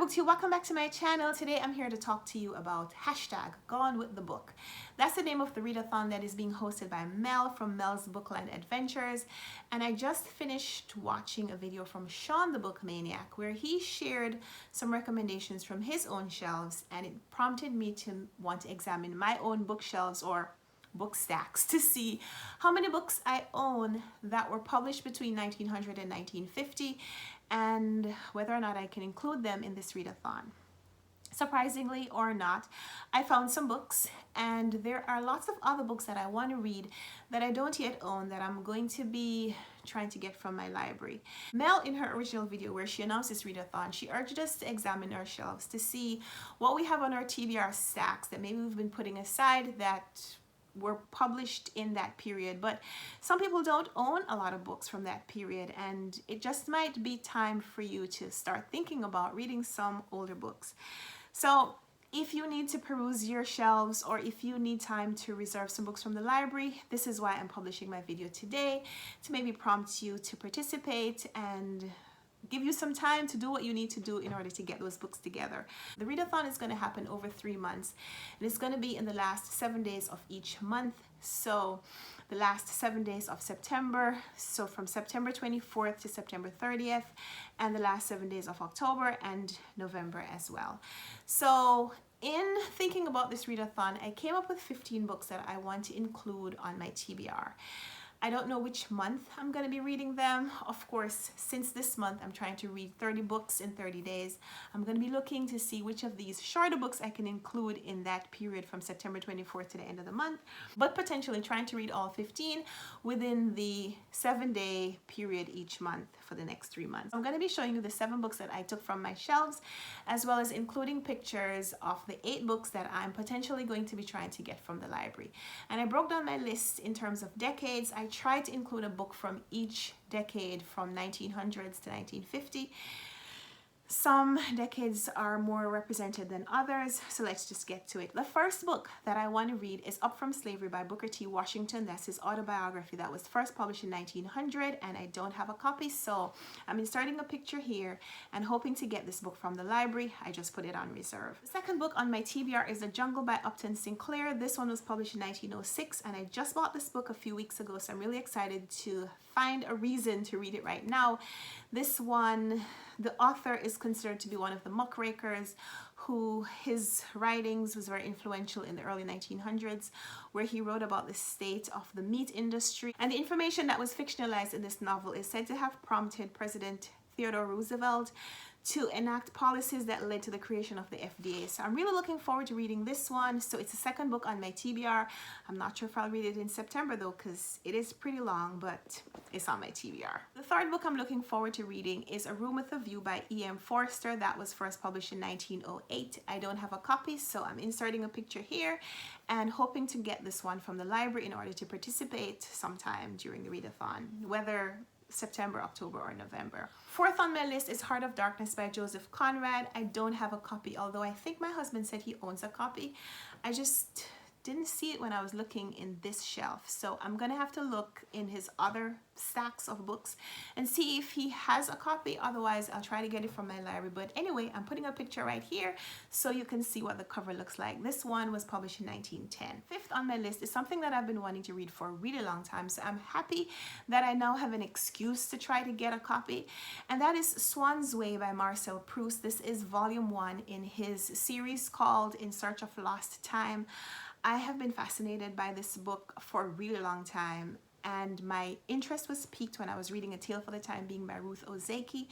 BookTube, welcome back to my channel. Today I'm here to talk to you about hashtag Gone with the Book. That's the name of the readathon that is being hosted by Mel from Mel's Bookland Adventures. And I just finished watching a video from Sean the Book Maniac where he shared some recommendations from his own shelves, and it prompted me to want to examine my own bookshelves or book stacks to see how many books I own that were published between 1900 and 1950 and whether or not I can include them in this readathon. Surprisingly or not, I found some books, and there are lots of other books that I want to read that I don't yet own that I'm going to be trying to get from my library. Mel, in her original video where she announced this readathon, she urged us to examine our shelves to see what we have on our TBR stacks that maybe we've been putting aside that were published in that period, but some people don't own a lot of books from that period, and it just might be time for you to start thinking about reading some older books. So if you need to peruse your shelves, or if you need time to reserve some books from the library, this is why I'm publishing my video today, to maybe prompt you to participate and give you some time to do what you need to do in order to get those books together. The readathon is going to happen over 3 months, and it's going to be in the last 7 days of each month. So the last 7 days of September, so from September 24th to September 30th, and the last 7 days of October and November as well. So in thinking about this readathon, I came up with 15 books that I want to include on my TBR. I don't know which month I'm going to be reading them. Of course, since this month I'm trying to read 30 books in 30 days, I'm going to be looking to see which of these shorter books I can include in that period from September 24th to the end of the month, but potentially trying to read all 15 within the 7-day period each month for the next 3 months. I'm going to be showing you the 7 books that I took from my shelves, as well as including pictures of the 8 books that I'm potentially going to be trying to get from the library. And I broke down my list in terms of decades. I tried to include a book from each decade from 1900s to 1950. Some decades are more represented than others, so let's just get to it. The first book that I want to read is Up From Slavery by Booker T. Washington. That's his autobiography that was first published in 1900, and I don't have a copy, so I'm inserting a picture here and hoping to get this book from the library. I just put it on reserve. The second book on my TBR is The Jungle by Upton Sinclair. This one was published in 1906, and I just bought this book a few weeks ago, so I'm really excited to find a reason to read it right now. This one, the author is considered to be one of the muckrakers who his writings was very influential in the early 1900s, where he wrote about the state of the meat industry. And the information that was fictionalized in this novel is said to have prompted President Theodore Roosevelt to enact policies that led to the creation of the FDA. So I'm really looking forward to reading this one. So it's the second book on my TBR. I'm not sure if I'll read it in September though, because it is pretty long, but it's on my TBR. The third book I'm looking forward to reading is A Room with a View by E.M. Forster. That was first published in 1908. I don't have a copy, so I'm inserting a picture here and hoping to get this one from the library in order to participate sometime during the readathon, whether September, October, or November. Fourth on my list is Heart of Darkness by Joseph Conrad. I don't have a copy, although I think my husband said he owns a copy. I just didn't see it when I was looking in this shelf, so I'm gonna have to look in his other stacks of books and see if he has a copy. Otherwise I'll try to get it from my library. But anyway, I'm putting a picture right here so you can see what the cover looks like. This one was published in 1910. Fifth on my list is something that I've been wanting to read for a really long time, so I'm happy that I now have an excuse to try to get a copy, and that is Swann's Way by Marcel Proust. This is volume 1 in his series called In Search of Lost Time. I have been fascinated by this book for a really long time, and my interest was piqued when I was reading A Tale for the Time Being by Ruth Ozeki,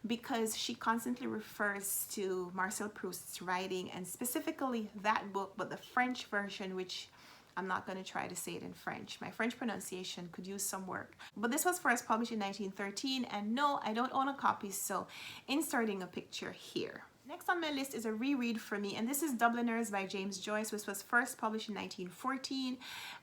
because she constantly refers to Marcel Proust's writing, and specifically that book, but the French version, which I'm not going to try to say it in French. My French pronunciation could use some work. But this was first published in 1913, and no, I don't own a copy, so inserting a picture here. Next on my list is a reread for me, and this is Dubliners by James Joyce, which was first published in 1914.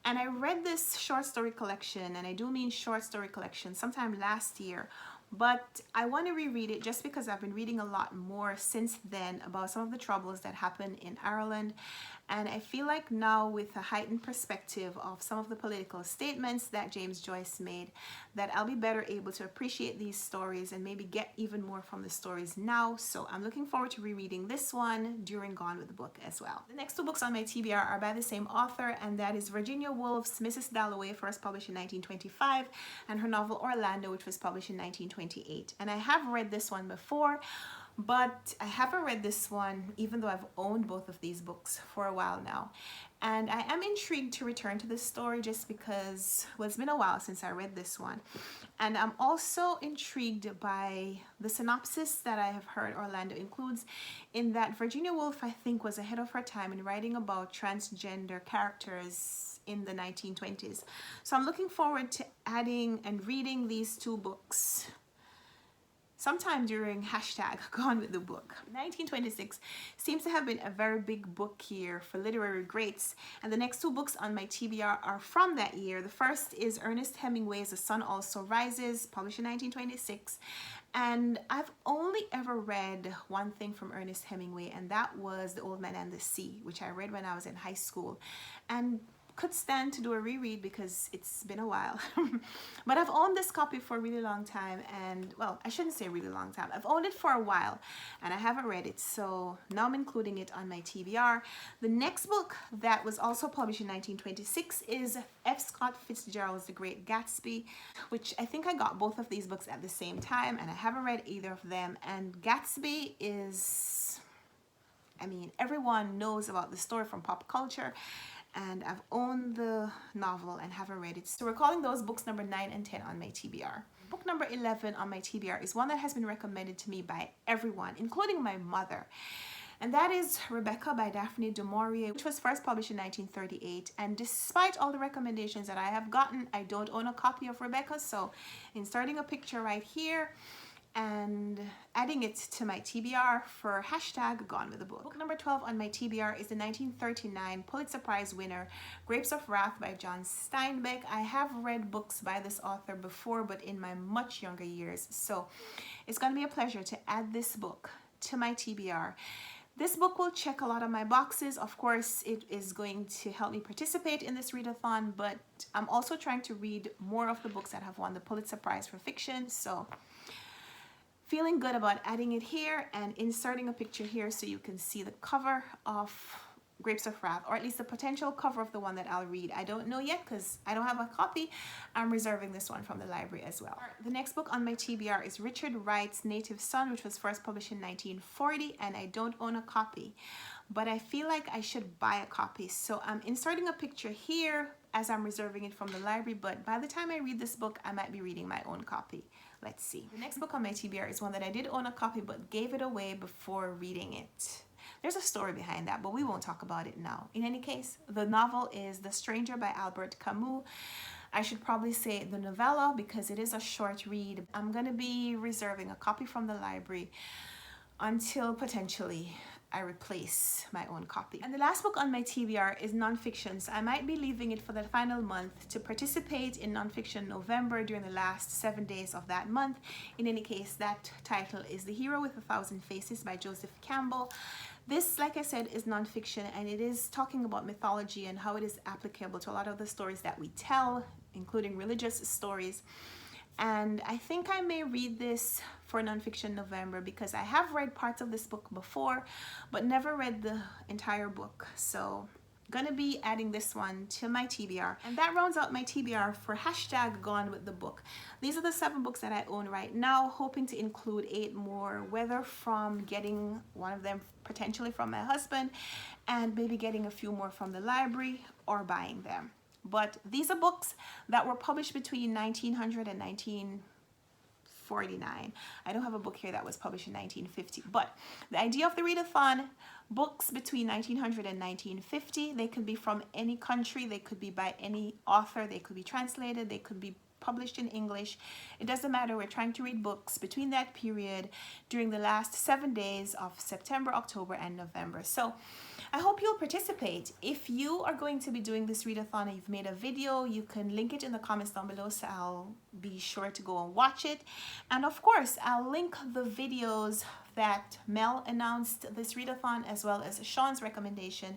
And I read this short story collection, and I do mean short story collection, sometime last year, but I want to reread it just because I've been reading a lot more since then about some of the troubles that happened in Ireland. And I feel like now, with a heightened perspective of some of the political statements that James Joyce made, that I'll be better able to appreciate these stories and maybe get even more from the stories now. So I'm looking forward to rereading this one during Gone with the Book as well. The next two books on my TBR are by the same author, and that is Virginia Woolf's Mrs. Dalloway, first published in 1925, and her novel Orlando, which was published in 1928. And I have read this one before, but I haven't read this one even though I've owned both of these books for a while now. And I am intrigued to return to this story just because, well, it's been a while since I read this one. And I'm also intrigued by the synopsis that I have heard Orlando includes, in that Virginia Woolf, I think, was ahead of her time in writing about transgender characters in the 1920s. So I'm looking forward to adding and reading these two books sometime during hashtag Gone with the Book. 1926 seems to have been a very big book year for literary greats, and the next two books on my TBR are from that year. The first is Ernest Hemingway's The Sun Also Rises, published in 1926, and I've only ever read one thing from Ernest Hemingway, and that was The Old Man and the Sea, which I read when I was in high school, and could stand to do a reread because it's been a while. But I've owned this copy for a really long time, and, well, I shouldn't say really long time. I've owned it for a while and I haven't read it, so now I'm including it on my TBR. The next book that was also published in 1926 is F. Scott Fitzgerald's The Great Gatsby, which I think I got both of these books at the same time, and I haven't read either of them. And Gatsby is, I mean, everyone knows about the story from pop culture, and I've owned the novel and haven't read it. So we're calling those books number 9 and 10 on my TBR. Book number 11 on my TBR is one that has been recommended to me by everyone, including my mother. And that is Rebecca by Daphne du Maurier, which was first published in 1938. And despite all the recommendations that I have gotten, I don't own a copy of Rebecca. So inserting a picture right here and adding it to my TBR for hashtag Gone with the Book. Book number 12 on my TBR is the 1939 Pulitzer Prize winner, Grapes of Wrath by John Steinbeck. I have read books by this author before, but in my much younger years. So it's going to be a pleasure to add this book to my TBR. This book will check a lot of my boxes. Of course, it is going to help me participate in this readathon, but I'm also trying to read more of the books that have won the Pulitzer Prize for fiction. So feeling good about adding it here and inserting a picture here so you can see the cover of Grapes of Wrath, or at least the potential cover of the one that I'll read. I don't know yet because I don't have a copy. I'm reserving this one from the library as well. The next book on my TBR is Richard Wright's Native Son, which was first published in 1940, and I don't own a copy, but I feel like I should buy a copy. So I'm inserting a picture here as I'm reserving it from the library, but by the time I read this book, I might be reading my own copy. Let's see. The next book on my TBR is one that I did own a copy but gave it away before reading it. There's a story behind that, but we won't talk about it now. In any case, the novel is The Stranger by Albert Camus. I should probably say the novella because it is a short read. I'm going to be reserving a copy from the library until potentially I replace my own copy. And the last book on my TBR is nonfiction, so I might be leaving it for the final month to participate in Nonfiction November during the last 7 days of that month. In any case, that title is The Hero with a Thousand Faces by Joseph Campbell. This, like I said, is nonfiction, and it is talking about mythology and how it is applicable to a lot of the stories that we tell, including religious stories. And I think I may read this for Nonfiction November because I have read parts of this book before, but never read the entire book. So gonna be adding this one to my TBR. And that rounds out my TBR for hashtag Gone with the Book. These are the 7 books that I own right now, hoping to include 8 more, whether from getting one of them potentially from my husband and maybe getting a few more from the library or buying them. But these are books that were published between 1900 and 1949. I don't have a book here that was published in 1950. But the idea of the readathon, books between 1900 and 1950, they could be from any country, they could be by any author, they could be translated, they could be published in English. It doesn't matter. We're trying to read books between that period during the last 7 days of September, October, and November. So I hope you'll participate. If you are going to be doing this readathon and you've made a video, you can link it in the comments down below, so I'll be sure to go and watch it. And of course, I'll link the videos that Mel announced this readathon, as well as Sean's recommendation,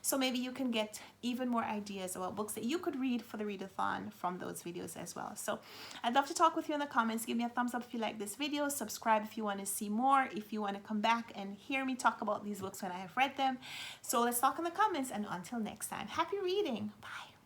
so maybe you can get even more ideas about books that you could read for the readathon from those videos as well. So I'd love to talk with you in the comments. Give me a thumbs up if you like this video, subscribe if you want to see more, if you want to come back and hear me talk about these books when I have read them. So let's talk in the comments, and until next time, happy reading. Bye.